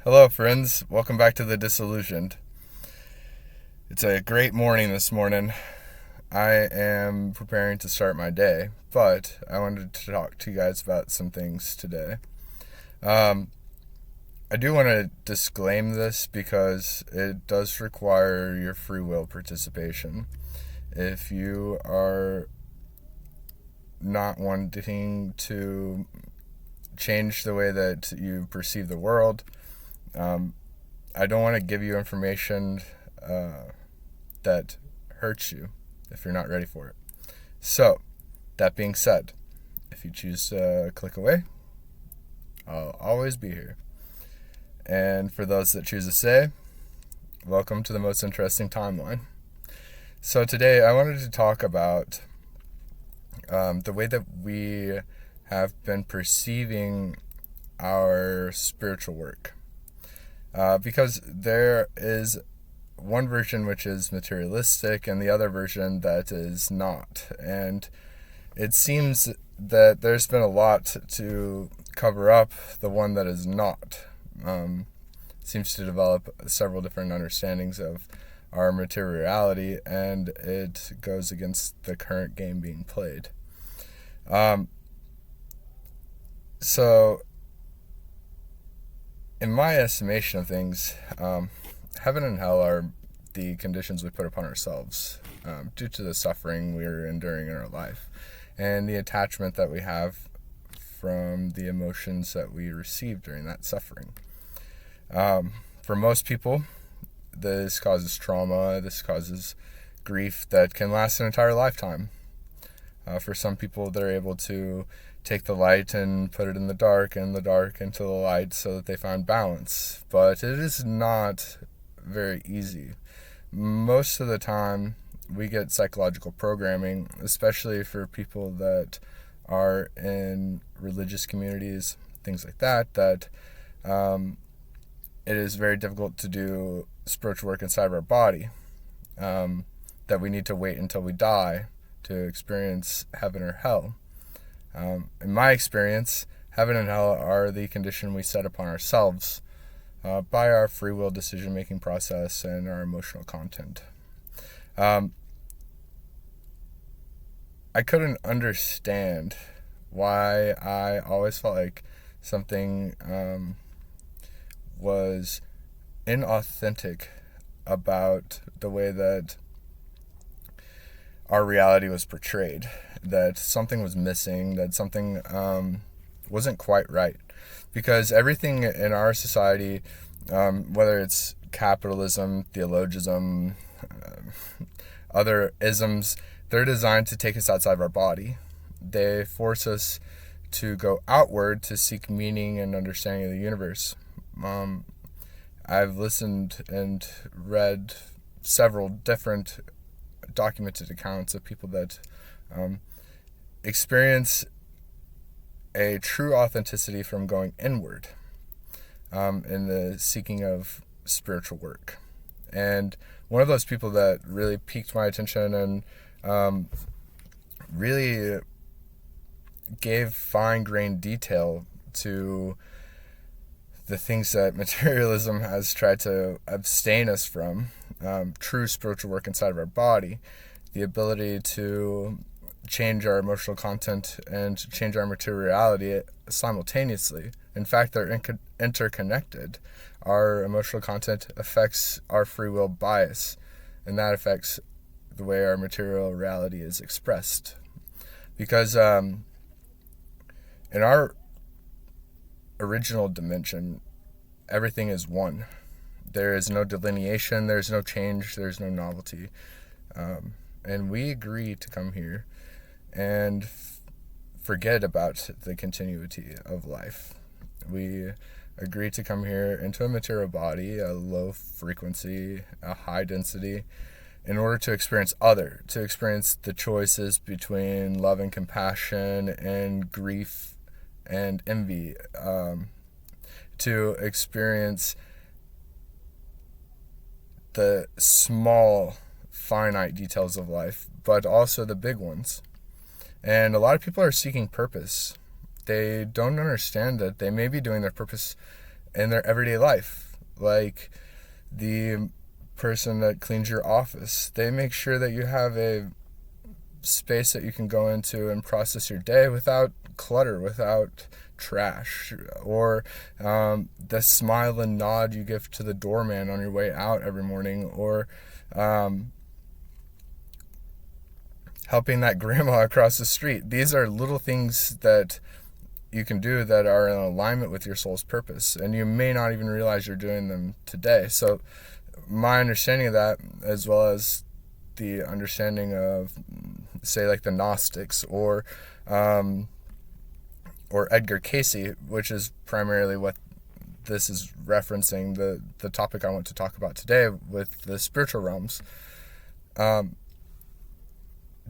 Hello, friends. Welcome back to the Disillusioned. It's a great morning this morning. I am preparing to start my day, but I wanted to talk to you guys about some things today. Um, I do want to disclaim this because it does require your free will participation. If you are not wanting to change the way that you perceive the world, I don't want to give you information that hurts you if you're not ready for it. So, that being said, if you choose to click away, I'll always be here. And for those that choose to stay, welcome to the most interesting timeline. So today I wanted to talk about the way that we have been perceiving our spiritual work. Because there is one version which is materialistic and the other version that is not. And it seems that there's been a lot to cover up the one that is not. Seems to develop several different understandings of our materiality, and it goes against the current game being played. So, in my estimation of things, heaven and hell are the conditions we put upon ourselves due to the suffering we're enduring in our life and the attachment that we have from the emotions that we receive during that suffering. For most people, this causes trauma, this causes grief that can last an entire lifetime. For some people, they're able to take the light and put it in the dark and the dark into the light so that they find balance. But it is not very easy. Most of the time, we get psychological programming, especially for people that are in religious communities, things like that it is very difficult to do spiritual work inside of our body, that we need to wait until we die to experience heaven or hell. In my experience, heaven and hell are the condition we set upon ourselves by our free will decision-making process and our emotional content. I couldn't understand why I always felt like something was inauthentic about the way that our reality was portrayed, that something was missing, that something wasn't quite right. Because everything in our society, whether it's capitalism, theologism, other isms, they're designed to take us outside of our body. They force us to go outward to seek meaning and understanding of the universe. I've listened and read several different documented accounts of people that experience a true authenticity from going inward in the seeking of spiritual work. And one of those people that really piqued my attention and really gave fine-grained detail to the things that materialism has tried to abstain us from, true spiritual work inside of our body, the ability to change our emotional content and change our materiality simultaneously. In fact, they're interconnected. Our emotional content affects our free will bias, and that affects the way our material reality is expressed. Because in our original dimension, everything is one. There is no delineation, there's no change, there's no novelty. And we agree to come here and forget about the continuity of life. We agree to come here into a material body, a low frequency, a high density, in order to experience to experience the choices between love and compassion and grief and envy, to experience the small, finite details of life, but also the big ones. And a lot of people are seeking purpose. They don't understand that they may be doing their purpose in their everyday life. Like the person that cleans your office, they make sure that you have a space that you can go into and process your day without clutter, without trash, or the smile and nod you give to the doorman on your way out every morning, or helping that grandma across the street. These are little things that you can do that are in alignment with your soul's purpose, and you may not even realize you're doing them today. So my understanding of that, as well as the understanding of, say, like the Gnostics or Edgar Cayce, which is primarily what this is referencing, the topic I want to talk about today with the spiritual realms.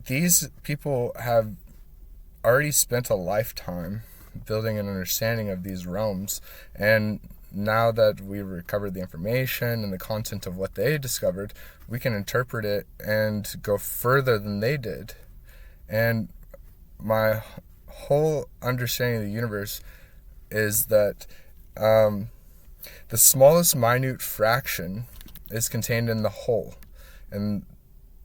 These people have already spent a lifetime building an understanding of these realms, and now that we've recovered the information and the content of what they discovered, we can interpret it and go further than they did. And my whole understanding of the universe is that the smallest minute fraction is contained in the whole, and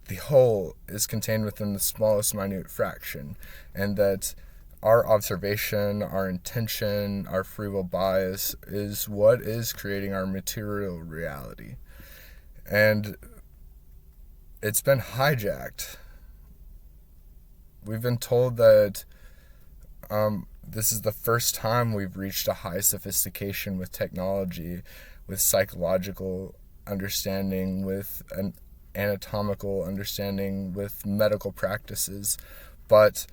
the whole is contained within the smallest minute fraction, and that our observation, our intention, our free will bias is what is creating our material reality. And it's been hijacked. We've been told that this is the first time we've reached a high sophistication with technology, with psychological understanding, with an anatomical understanding, with medical practices. But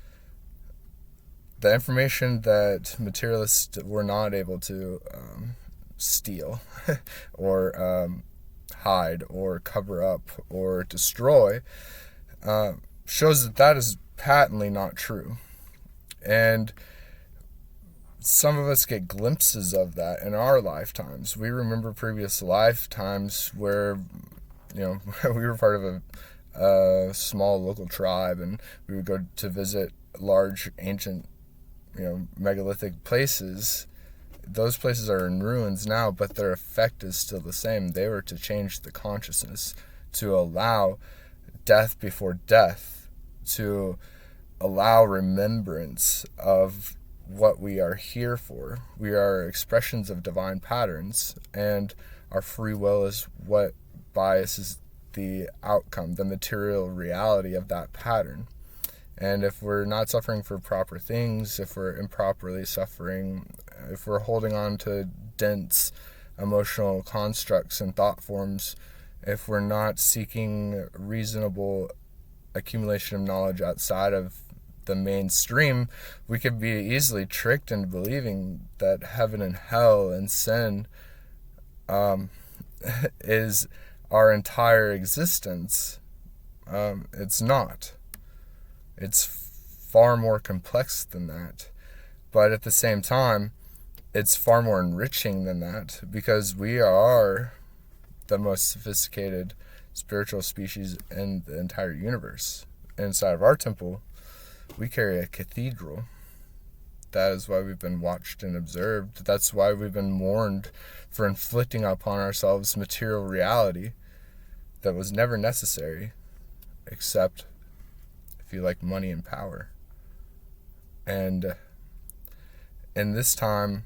the information that materialists were not able to steal or hide or cover up or destroy shows that is patently not true. And some of us get glimpses of that in our lifetimes. We remember previous lifetimes where, we were part of a small local tribe, and we would go to visit large ancient megalithic places. Those places are in ruins now, but their effect is still the same. They were to change the consciousness, to allow death before death, to allow remembrance of what we are here for. We are expressions of divine patterns, and our free will is what biases the outcome, the material reality of that pattern. And if we're not suffering for proper things, if we're improperly suffering, if we're holding on to dense emotional constructs and thought forms, if we're not seeking reasonable accumulation of knowledge outside of the mainstream, we could be easily tricked into believing that heaven and hell and sin is our entire existence. It's not. It's far more complex than that. But at the same time, it's far more enriching than that, because we are the most sophisticated spiritual species in the entire universe. Inside of our temple, we carry a cathedral. That is why we've been watched and observed. That's why we've been mourned for inflicting upon ourselves material reality that was never necessary, except if you like money and power. And in this time,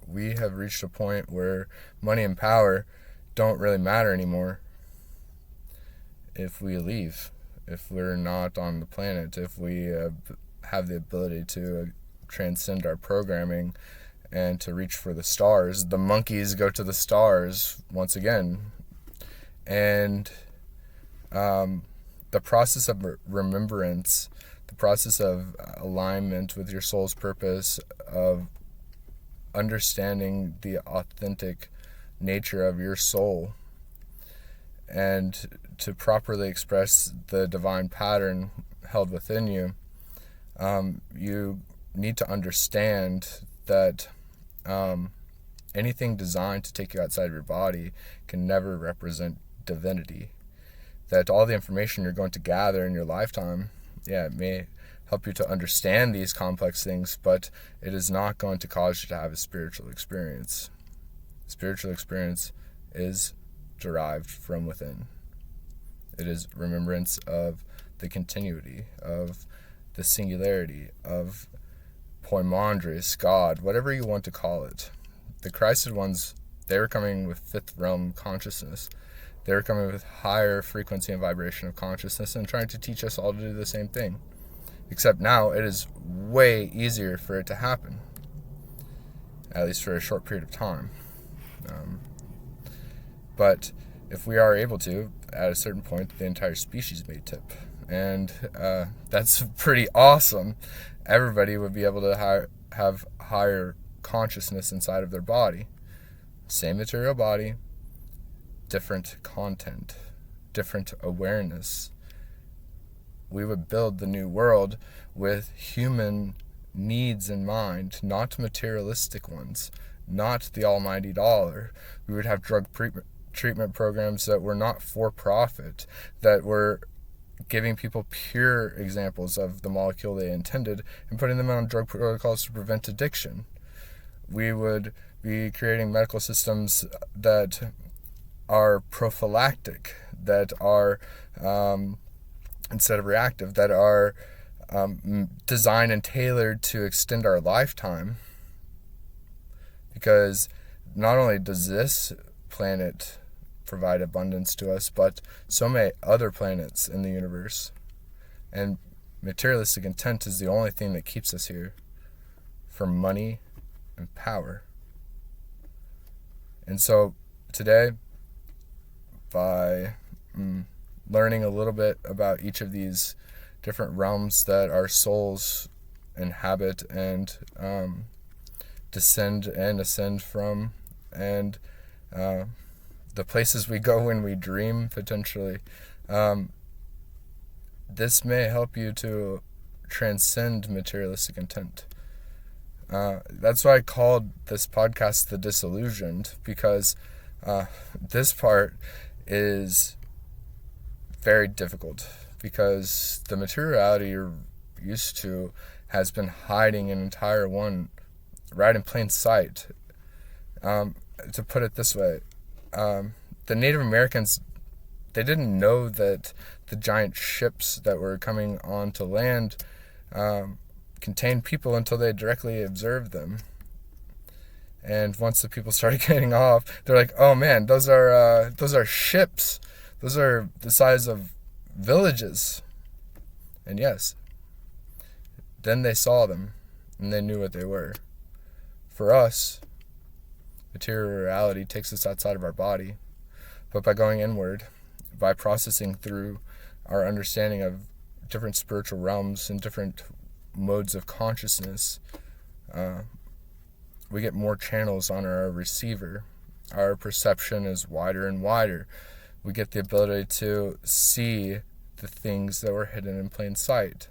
we have reached a point where money and power don't really matter anymore if we leave, if we're not on the planet, if we have the ability to transcend our programming and to reach for the stars. The monkeys go to the stars once again. And the process of remembrance, the process of alignment with your soul's purpose, of understanding the authentic nature of your soul, and to properly express the divine pattern held within you, you need to understand that anything designed to take you outside of your body can never represent divinity. That all the information you're going to gather in your lifetime, it may help you to understand these complex things, but it is not going to cause you to have a spiritual experience. Spiritual experience is derived from within. It is remembrance of the continuity, of the singularity, of poimandres, God, whatever you want to call it. The Christed ones, they were coming with fifth realm consciousness. They were coming with higher frequency and vibration of consciousness and trying to teach us all to do the same thing. Except now it is way easier for it to happen, at least for a short period of time. But if we are able to, at a certain point, the entire species may tip. And that's pretty awesome. Everybody would be able to have higher consciousness inside of their body. Same material body, different content, different awareness. We would build the new world with human needs in mind, not materialistic ones, not the almighty dollar. We would have drug treatment programs that were not for profit, that were giving people pure examples of the molecule they intended and putting them on drug protocols to prevent addiction. We would be creating medical systems that are prophylactic, that are instead of reactive, that are designed and tailored to extend our lifetime. Because not only does this planet provide abundance to us, but so many other planets in the universe. And materialistic intent is the only thing that keeps us here, for money and power. And so today, by learning a little bit about each of these different realms that our souls inhabit and descend and ascend from, and the places we go when we dream, potentially, this may help you to transcend materialistic intent. That's why I called this podcast The Disillusioned, because this part is very difficult, because the materiality you're used to has been hiding an entire one right in plain sight. To put it this way, the Native Americans, they didn't know that the giant ships that were coming onto land contained people until they directly observed them. And once the people started getting off, they're like, "Oh man, those are ships. Those are the size of villages." And yes, then they saw them and they knew what they were. For us, material reality takes us outside of our body, but by going inward, by processing through our understanding of different spiritual realms and different modes of consciousness, we get more channels on our receiver. Our perception is wider and wider. We get the ability to see the things that were hidden in plain sight.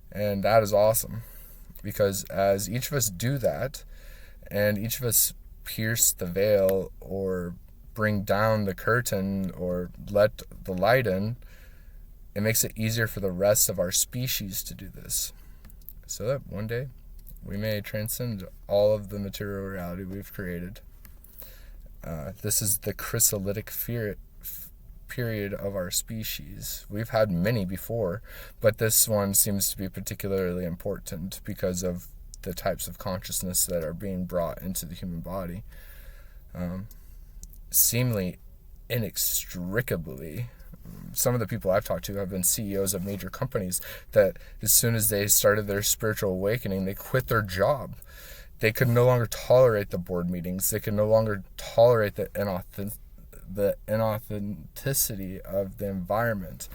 And that is awesome, because as each of us do that, and each of us pierce the veil or bring down the curtain or let the light in, it makes it easier for the rest of our species to do this, so that one day we may transcend all of the material reality we've created. This is the chrysalitic period of our species. We've had many before, but this one seems to be particularly important because of the types of consciousness that are being brought into the human body. Seemingly inextricably. Some of the people I've talked to have been CEOs of major companies that as soon as they started their spiritual awakening, they quit their job. They could no longer tolerate the board meetings. They could no longer tolerate the inauthenticity of the environment.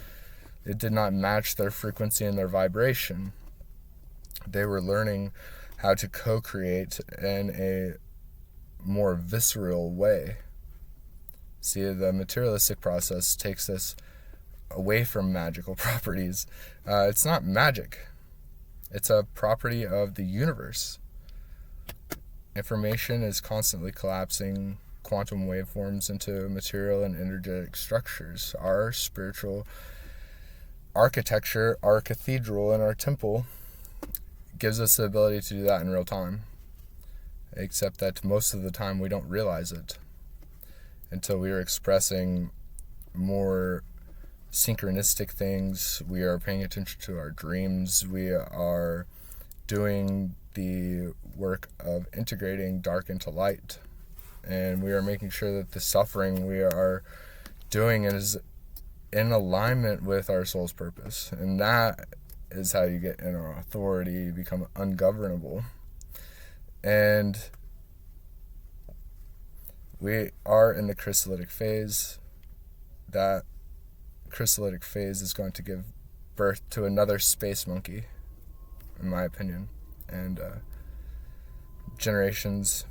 It did not match their frequency and their vibration. They were learning how to co-create in a more visceral way. See, the materialistic process takes us away from magical properties. It's not magic. It's a property of the universe. Information is constantly collapsing quantum waveforms into material and energetic structures. Our spiritual architecture, our cathedral and our temple gives us the ability to do that in real time, except that most of the time we don't realize it until we are expressing more synchronistic things. We are paying attention to our dreams. We are doing the work of integrating dark into light, and we are making sure that the suffering we are doing is in alignment with our soul's purpose. And that is how you get inner authority, you become ungovernable. And we are in the chrysalytic phase. That chrysalytic phase is going to give birth to another space monkey, in my opinion. And generations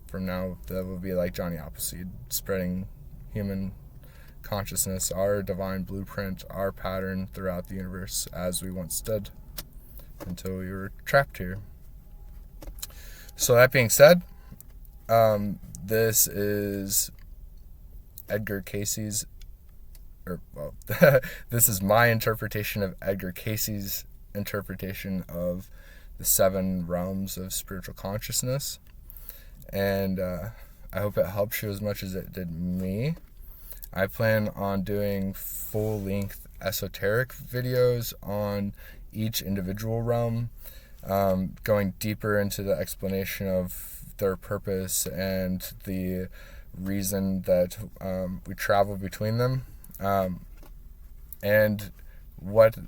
from now, that will be like Johnny Appleseed, spreading human consciousness, our divine blueprint, our pattern throughout the universe as we once did, until we were trapped here. So that being said, this is Edgar Cayce's, this is my interpretation of Edgar Cayce's interpretation of the 7 realms of spiritual consciousness. And I hope it helps you as much as it did me. I plan on doing full-length esoteric videos on each individual realm, going deeper into the explanation of their purpose and the reason that we travel between them, and what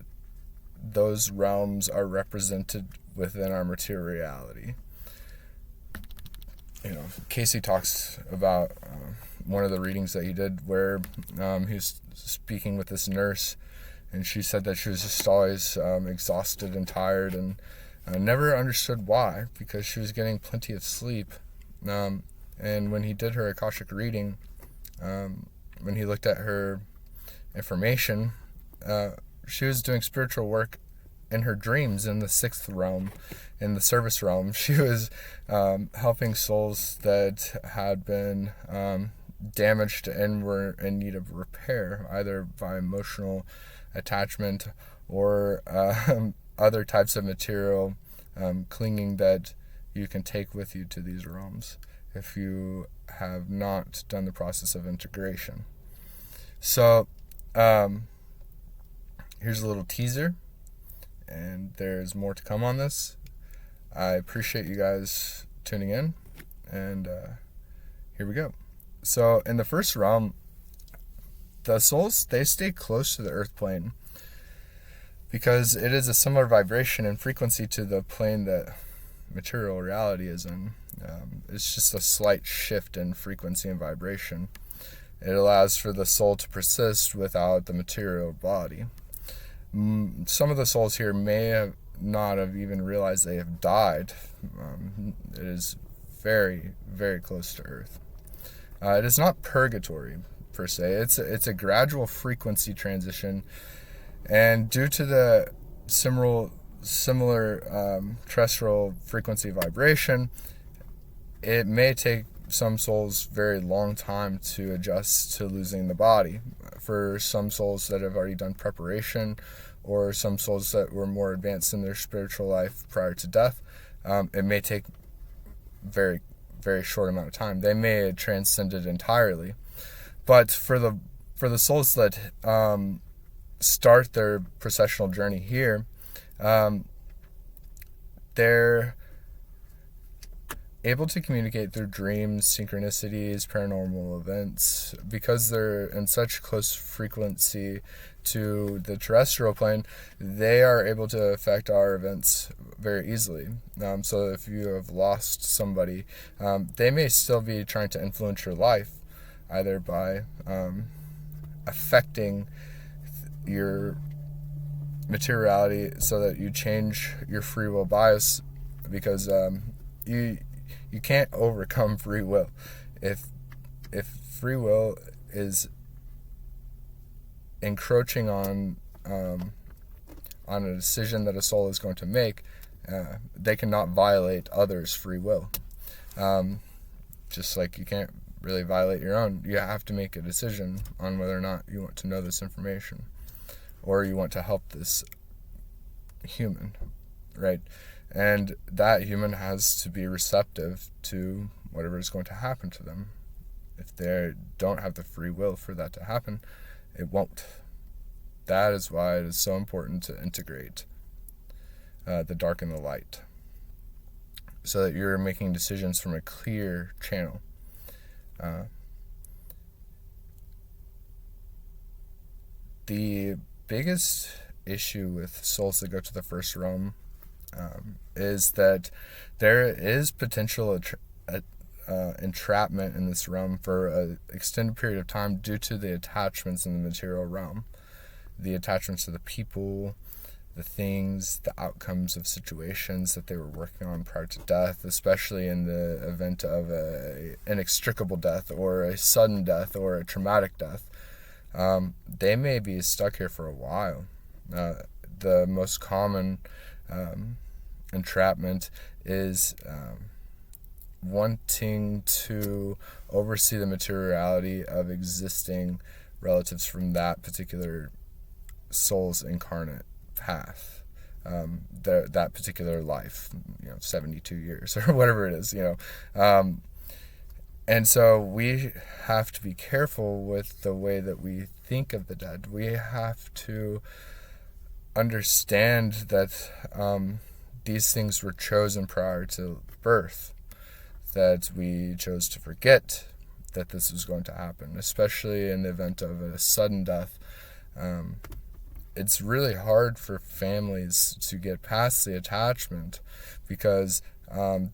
those realms are represented within our material reality. Cayce talks about one of the readings that he did where he was speaking with this nurse, and she said that she was just always exhausted and tired, and never understood why, because she was getting plenty of sleep. And when he did her Akashic reading, when he looked at her information, she was doing spiritual work in her dreams in the 6th realm, in the service realm. She was helping souls that had been damaged and were in need of repair, either by emotional attachment or other types of material clinging that you can take with you to these realms if you have not done the process of integration. So here's a little teaser, and there's more to come on this. I appreciate you guys tuning in, and here we go. So in the first realm, the souls, they stay close to the earth plane because it is a similar vibration and frequency to the plane that material reality is in. It's just a slight shift in frequency and vibration. It allows for the soul to persist without the material body. Some of the souls here may not have even realized they have died. It is very, very close to earth. It is not purgatory per se. It's a gradual frequency transition, and due to the similar terrestrial frequency vibration, it may take some souls very long time to adjust to losing the body. For some souls that have already done preparation, or some souls that were more advanced in their spiritual life prior to death, it may take very, very short amount of time. They may have transcended entirely. But for the souls that start their processional journey here, they're able to communicate through dreams, synchronicities, paranormal events. Because they're in such close frequency to the terrestrial plane, they are able to affect our events very easily. So if you have lost somebody, they may still be trying to influence your life, either by affecting your materiality so that you change your free will bias, because you can't overcome free will. If free will is encroaching on a decision that a soul is going to make, they cannot violate others' free will. Just like you can't really violate your own. You have to make a decision on whether or not you want to know this information, or you want to help this human, right? And that human has to be receptive to whatever is going to happen to them. If they don't have the free will for that to happen, it won't. That is why it is so important to integrate the dark and the light, so that you're making decisions from a clear channel. The biggest issue with souls that go to the first realm is that there is potential entrapment in this realm for an extended period of time due to the attachments in the material realm. The attachments to the people, the things, the outcomes of situations that they were working on prior to death, especially in the event of an inextricable death or a sudden death or a traumatic death. They may be stuck here for a while. The most common entrapment is wanting to oversee the materiality of existing relatives from that particular soul's incarnate path, that particular life, 72 years or whatever it is, and so we have to be careful with the way that we think of the dead. We have to understand that these things were chosen prior to birth, that we chose to forget that this was going to happen, especially in the event of a sudden death. It's really hard for families to get past the attachment because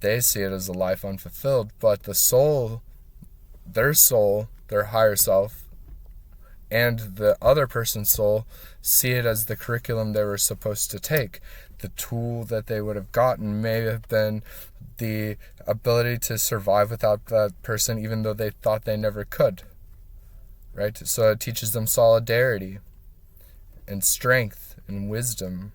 they see it as a life unfulfilled, but the soul, their higher self, and the other person's soul see it as the curriculum they were supposed to take. The tool that they would have gotten may have been the ability to survive without that person, even though they thought they never could, right? So it teaches them solidarity and strength and wisdom.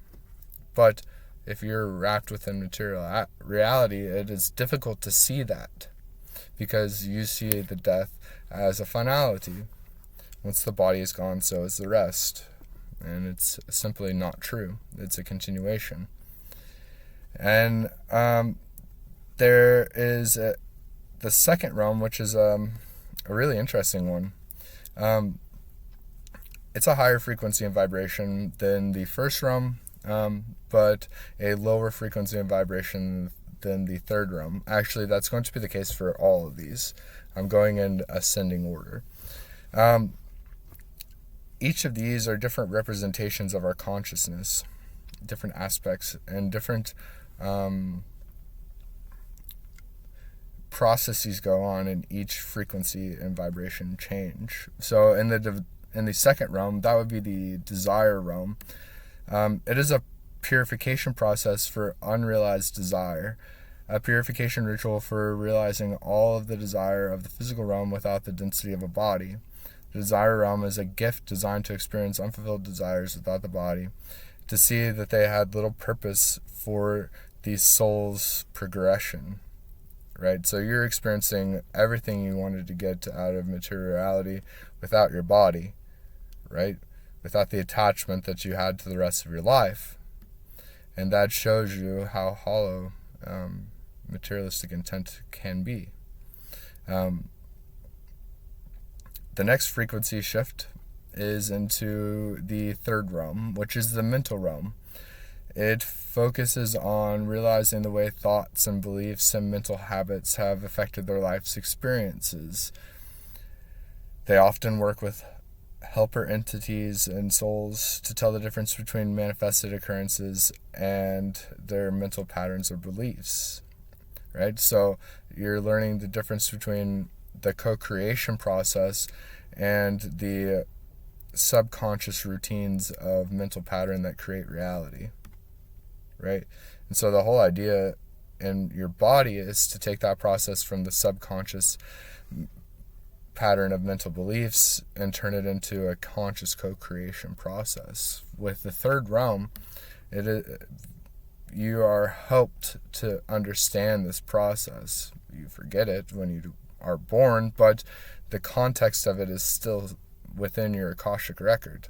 But if you're wrapped within material reality, it is difficult to see that because you see the death as a finality. Once the body is gone, so is the rest. And it's simply not true. It's a continuation. And there is the second realm, which is a really interesting one. It's a higher frequency and vibration than the first realm, but a lower frequency and vibration than the third realm. Actually, that's going to be the case for all of these. I'm going in ascending order. Each of these are different representations of our consciousness, different aspects, and different processes go on in each frequency and vibration change. So in the second realm, that would be the desire realm. It is a purification process for unrealized desire, a purification ritual for realizing all of the desire of the physical realm without the density of a body. The desire realm is a gift designed to experience unfulfilled desires without the body, to see that they had little purpose for the soul's progression, right? So you're experiencing everything you wanted to get out of materiality without your body, right? Without the attachment that you had to the rest of your life. And that shows you how hollow materialistic intent can be. The next frequency shift is into the third realm, which is the mental realm. It focuses on realizing the way thoughts and beliefs and mental habits have affected their life's experiences. They often work with helper entities and souls to tell the difference between manifested occurrences and their mental patterns or beliefs, right? So you're learning the difference between the co-creation process and the subconscious routines of mental pattern that create reality, right? And so the whole idea in your body is to take that process from the subconscious pattern of mental beliefs and turn it into a conscious co-creation process. With the third realm, you are helped to understand this process. You forget it when you are born, but the context of it is still within your Akashic record,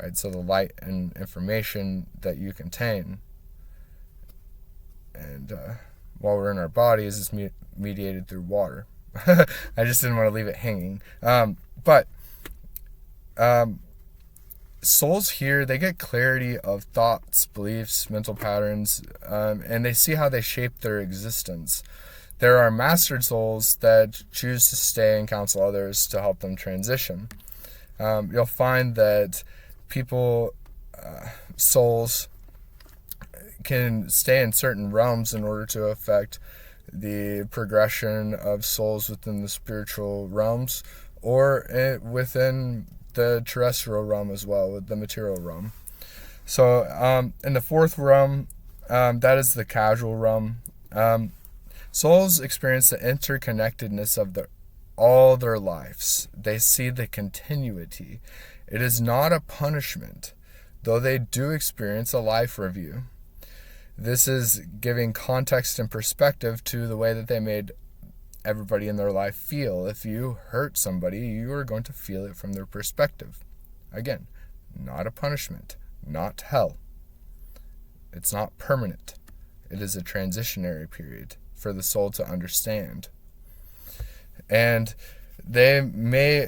right? So the light and information that you contain, and while we're in our bodies, is mediated through water. I just didn't want to leave it hanging. But souls here, they get clarity of thoughts, beliefs, mental patterns, and they see how they shape their existence. There are mastered souls that choose to stay and counsel others to help them transition. You'll find that souls can stay in certain realms in order to affect the progression of souls within the spiritual realms, or within the terrestrial realm as well, with the material realm. So in the fourth realm, that is the causal realm. Souls experience the interconnectedness of all their lives. They see the continuity. It is not a punishment, though they do experience a life review. This is giving context and perspective to the way that they made everybody in their life feel. If you hurt somebody, you are going to feel it from their perspective. Again, not a punishment, not hell. It's not permanent. It is a transitionary period for the soul to understand. And they may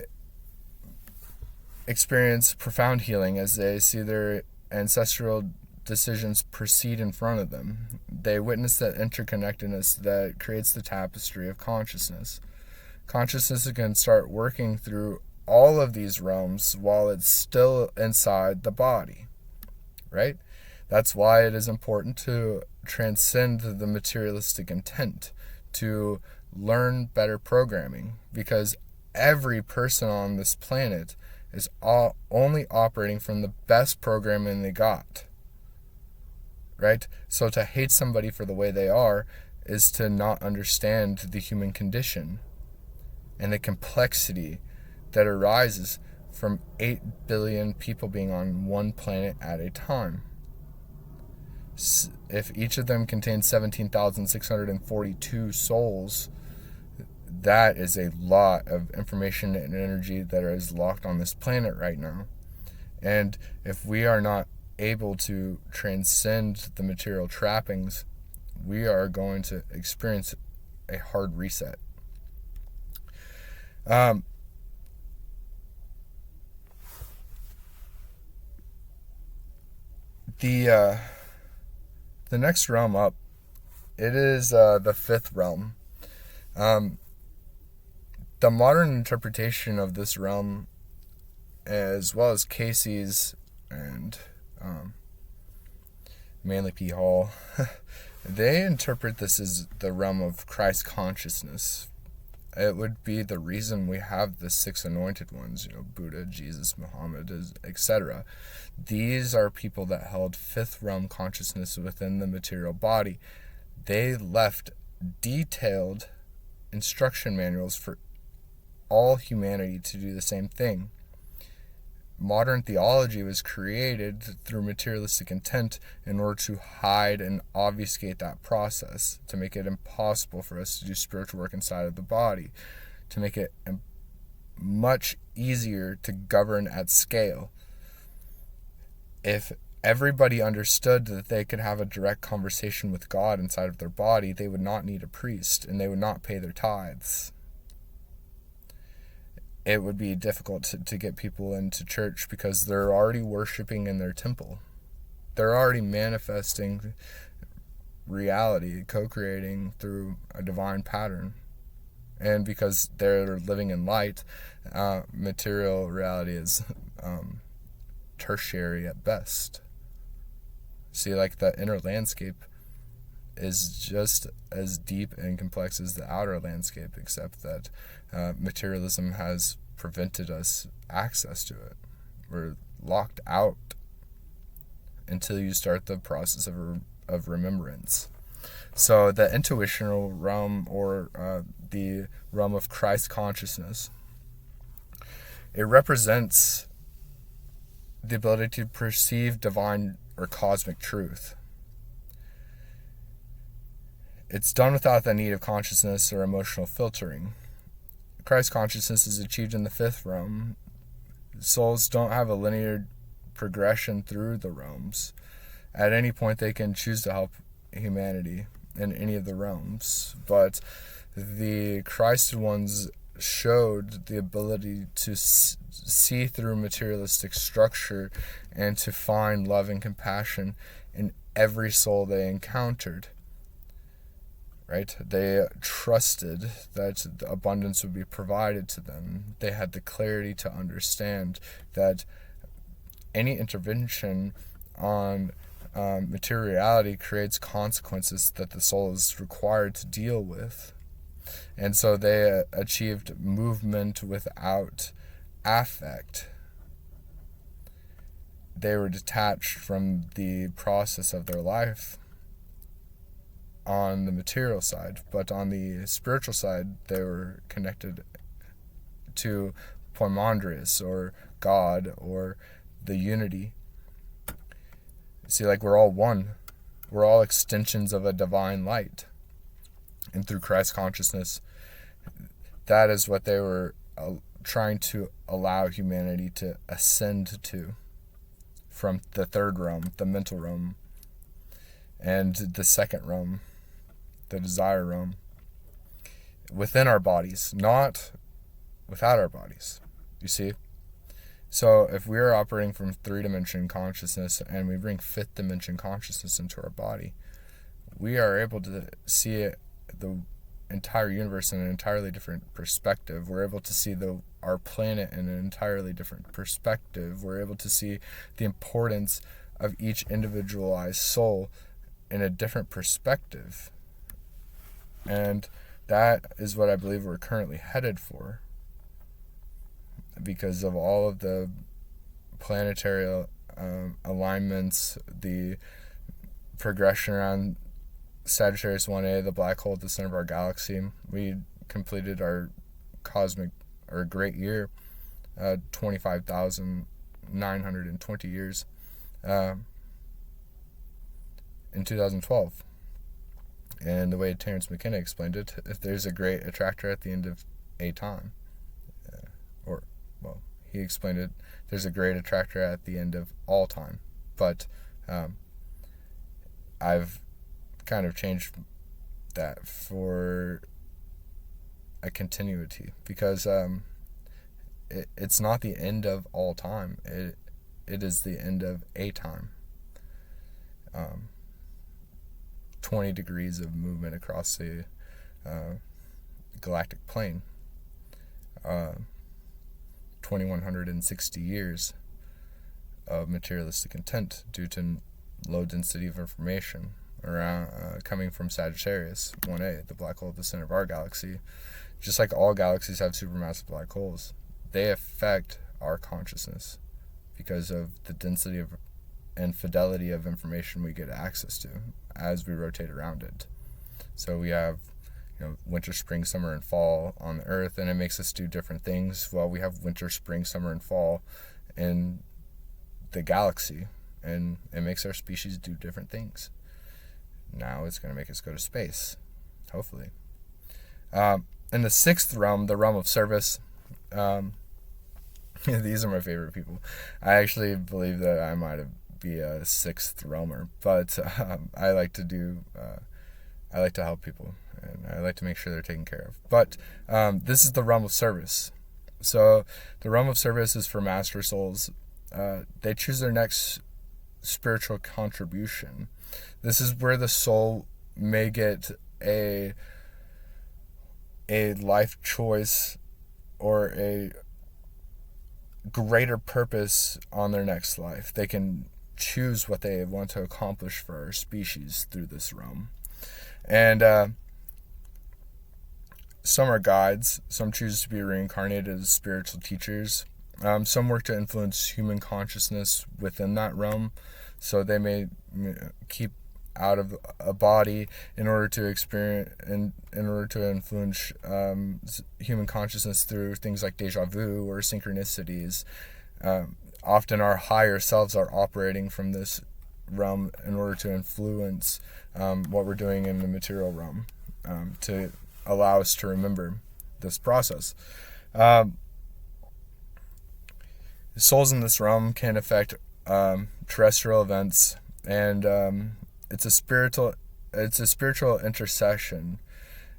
experience profound healing as they see their ancestral decisions proceed in front of them. They witness that interconnectedness that creates the tapestry of consciousness. Consciousness can start working through all of these realms while it's still inside the body, right? That's why it is important to transcend the materialistic intent, to learn better programming, because every person on this planet is only operating from the best programming they got. Right? So to hate somebody for the way they are is to not understand the human condition and the complexity that arises from 8 billion people being on one planet at a time. If each of them contains 17,642 souls, that is a lot of information and energy that is locked on this planet right now. And if we are not able to transcend the material trappings, we are going to experience a hard reset. The next realm up, it is the fifth realm. The modern interpretation of this realm, as well as Casey's and Manly P. Hall, they interpret this as the realm of Christ consciousness. It would be the reason we have the 6 anointed ones, Buddha, Jesus, Muhammad, etc. These are people that held fifth realm consciousness within the material body. They left detailed instruction manuals for all humanity to do the same thing. Modern theology was created through materialistic intent in order to hide and obfuscate that process, to make it impossible for us to do spiritual work inside of the body, to make it much easier to govern at scale. If everybody understood that they could have a direct conversation with God inside of their body, they would not need a priest and they would not pay their tithes. It would be difficult to get people into church because they're already worshiping in their temple. They're already manifesting reality, co-creating through a divine pattern. And because they're living in light, material reality is tertiary at best. See, like the inner landscape is just as deep and complex as the outer landscape, except that materialism has prevented us access to it. We're locked out until you start the process of remembrance. So the intuitional realm, or the realm of Christ consciousness, it represents the ability to perceive divine or cosmic truth. It's done without the need of consciousness or emotional filtering. Christ consciousness is achieved in the fifth realm. Souls don't have a linear progression through the realms. At any point, they can choose to help humanity in any of the realms, but the Christed ones showed the ability to see through materialistic structure and to find love and compassion in every soul they encountered. Right? They trusted that the abundance would be provided to them. They had the clarity to understand that any intervention on materiality creates consequences that the soul is required to deal with. And so they achieved movement without affect. They were detached from the process of their life on the material side, but on the spiritual side, they were connected to Poimandres, or God, or the unity. See, like, we're all one. We're all extensions of a divine light. And through Christ consciousness, that is what they were trying to allow humanity to ascend to, from the third realm, the mental realm, and the second realm, the desire realm, within our bodies, not without our bodies. You see? So if we are operating from 3-dimension consciousness and we bring 5th dimension consciousness into our body, we are able to see the entire universe in an entirely different perspective. We're able to see our planet in an entirely different perspective. We're able to see the importance of each individualized soul in a different perspective. And that is what I believe we're currently headed for, because of all of the planetary alignments, the progression around Sagittarius 1A, the black hole at the center of our galaxy. We completed our great year, 25,920 years, in 2012. And the way Terence McKenna explained it, if there's a great attractor at the end of a time, he explained it, there's a great attractor at the end of all time. But I've kind of changed that for a continuity, because it's not the end of all time. It is the end of a time. 20 degrees of movement across the galactic plane. 2,160 years of materialistic intent due to low density of information around coming from Sagittarius 1A, the black hole at the center of our galaxy. Just like all galaxies have supermassive black holes, they affect our consciousness because of the density of and fidelity of information we get access to as we rotate around it. So we have, winter, spring, summer, and fall on the Earth, and it makes us do different things. Well, we have winter, spring, summer, and fall in the galaxy, and it makes our species do different things. Now it's going to make us go to space, hopefully. In the 6th realm, the realm of service, these are my favorite people. I actually believe that I might be a 6th realmer, but I like to help people, and I like to make sure they're taken care of. But this is the realm of service. So the realm of service is for master souls. They choose their next spiritual contribution. This is where the soul may get a life choice or a greater purpose on their next life. They can choose what they want to accomplish for our species through this realm. And some are guides. Some choose to be reincarnated as spiritual teachers. Some work to influence human consciousness within that realm. So they may keep out of a body in order to experience and in order to influence human consciousness through things like deja vu or synchronicities. Often our higher selves are operating from this realm in order to influence what we're doing in the material realm, to allow us to remember this process. Souls in this realm can affect terrestrial events, and it's a spiritual intercession.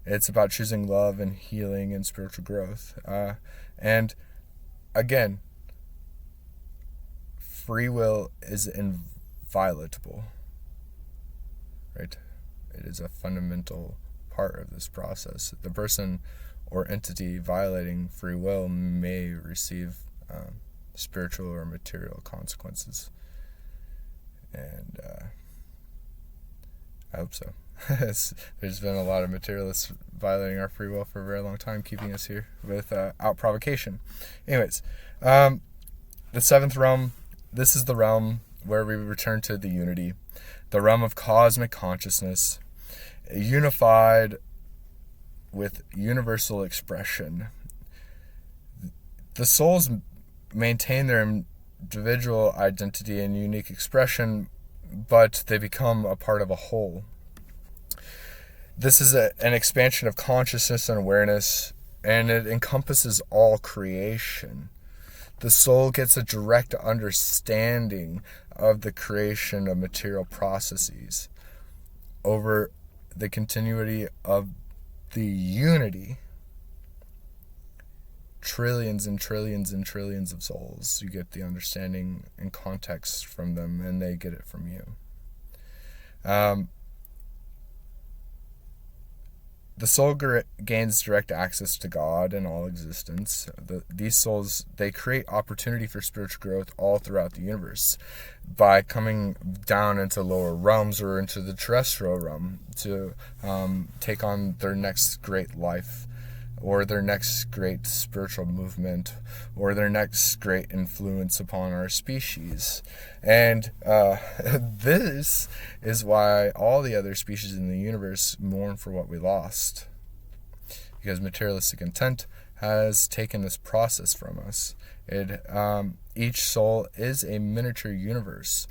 It's about choosing love and healing and spiritual growth. And again, free will is inviolable, right? It is a fundamental part of this process. The person or entity violating free will may receive spiritual or material consequences. And I hope so. There's been a lot of materialists violating our free will for a very long time, keeping us here without provocation. Anyways, the seventh realm, this is the realm where we return to the unity, the realm of cosmic consciousness, unified with universal expression. The souls maintain their individual identity and unique expression, but they become a part of a whole. This is an expansion of consciousness and awareness, and it encompasses all creation. The soul gets a direct understanding of the creation of material processes over the continuity of the unity. Trillions and trillions and trillions of souls. You get the understanding and context from them, and they get it from you. The soul gains direct access to God and all existence. These souls, they create opportunity for spiritual growth all throughout the universe by coming down into lower realms or into the terrestrial realm to take on their next great life, or their next great spiritual movement, or their next great influence upon our species. And this is why all the other species in the universe mourn for what we lost. Because materialistic intent has taken this process from us. Each soul is a miniature universe.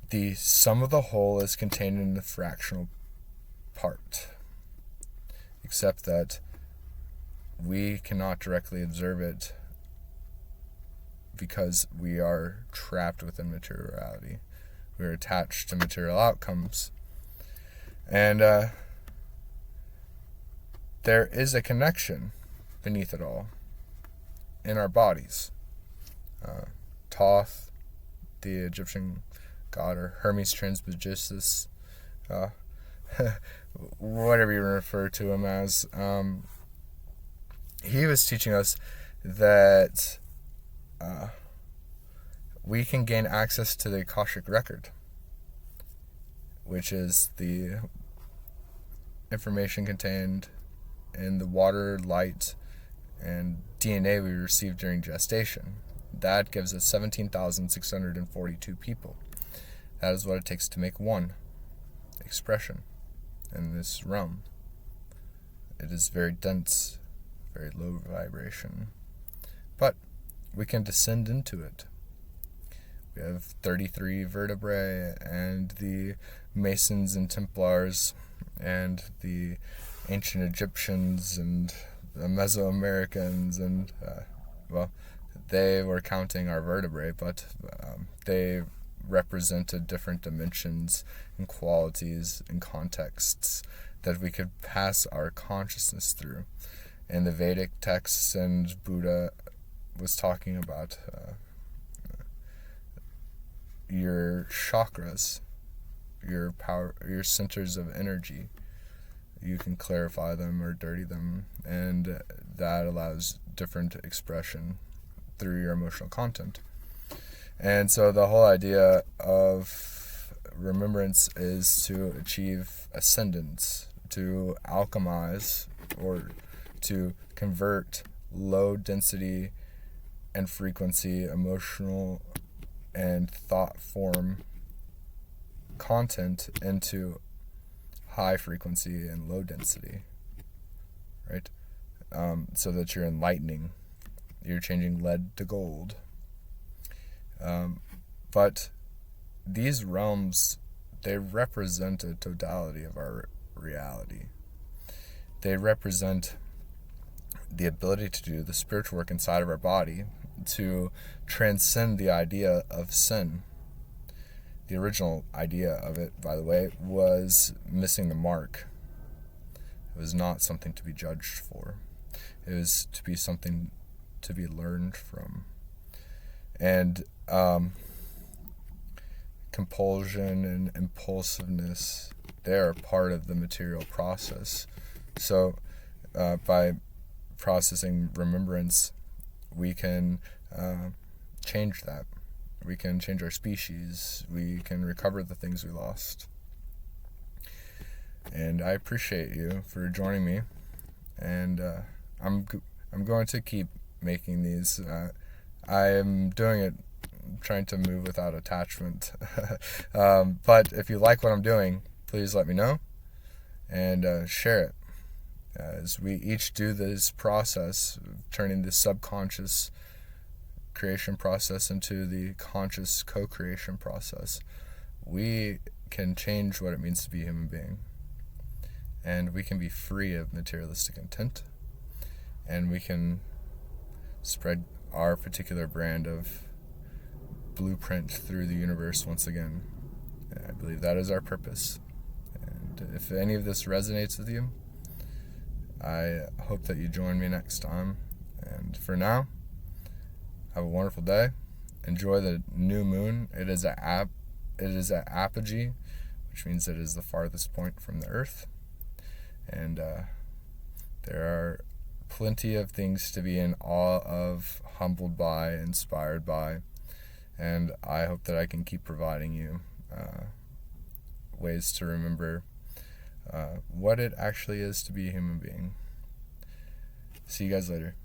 The sum of the whole is contained in the fractional part, except that we cannot directly observe it because we are trapped within materiality. We are attached to material outcomes. And there is a connection beneath it all in our bodies. Thoth, the Egyptian god, or Hermes Trismegistus, whatever you refer to him as, he was teaching us that we can gain access to the Akashic record, which is the information contained in the water, light, and DNA we received during gestation. That gives us 17,642 people. That is what it takes to make one expression in this realm. It is very dense, very low vibration, but we can descend into it. We have 33 vertebrae, and the Masons and Templars and the ancient Egyptians and the Mesoamericans, and they were counting our vertebrae, but they represented different dimensions and qualities and contexts that we could pass our consciousness through. In the Vedic texts, and Buddha was talking about your chakras, your power, your centers of energy. You can clarify them or dirty them, and that allows different expression through your emotional content. And so the whole idea of remembrance is to achieve ascendance, to alchemize, or to convert low density and frequency emotional and thought form content into high frequency and low density, right? So that you're enlightening, you're changing lead to gold. But these realms, they represent a totality of our reality. They represent the ability to do the spiritual work inside of our body to transcend the idea of sin. The original idea of it, by the way, was missing the mark. It was not something to be judged for. It was to be something to be learned from. And compulsion and impulsiveness, they are part of the material process. So by processing remembrance, we can change that. We can change our species. We can recover the things we lost. And I appreciate you for joining me. And I'm going to keep making these. I am doing it, trying to move without attachment. But if you like what I'm doing, please let me know and share it. As we each do this process, turning the subconscious creation process into the conscious co-creation process, we can change what it means to be a human being. And we can be free of materialistic intent. And we can spread our particular brand of blueprint through the universe once again. And I believe that is our purpose. And if any of this resonates with you, I hope that you join me next time. And for now, have a wonderful day. Enjoy the new moon. It is at apogee, which means it is the farthest point from the earth. And there are plenty of things to be in awe of, humbled by, inspired by. And I hope that I can keep providing you ways to remember what it actually is to be a human being. See you guys later.